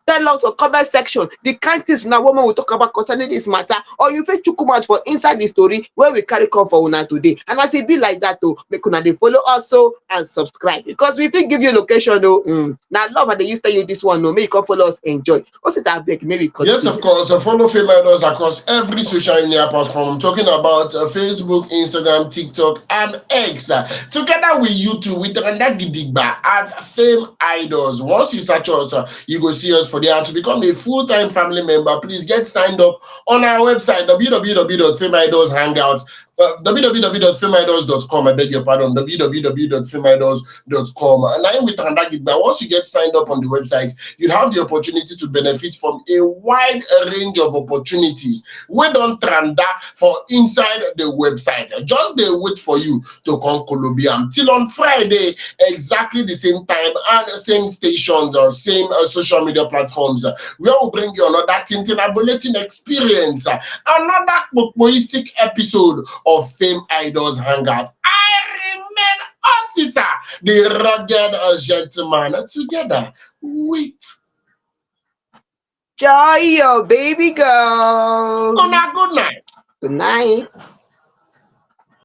Tell us for comment section the kind things una want make we talk about concerning this matter, or you fit chook mouth for inside the story wey we carry come for una today. And as e be like that o, make una dey follow us o and subscribe because we fit give you location o. Na love I dey use tell you this one o, make you come follow us enjoy. Osita abeg make we Yes, of continue. course. Follow Fameidols across every social media platform. I'm talking about Facebook, Instagram, TikTok, and X. Together with YouTube, with Randa Gidigba at Fame Idols. Once you search us, you go see us for there. And to become a full-time family member, please get signed up on our website, www.fameidols www.fameidols.com. I beg your pardon, www.fameidols.com. And now with Randa Gidigba, once you get signed up on the website, you have the opportunity to benefit from a wide range of opportunities. We don't tranda for inside the website. Just they wait for you to come Colombian till on Friday, exactly the same time and same stations or same social media platforms. Where will bring you another tintinabulating experience, another poetic episode of Fame Idols Hangout. I remain Osita, the rugged gentleman, together with Joy, your baby girl. Una good night. Good night.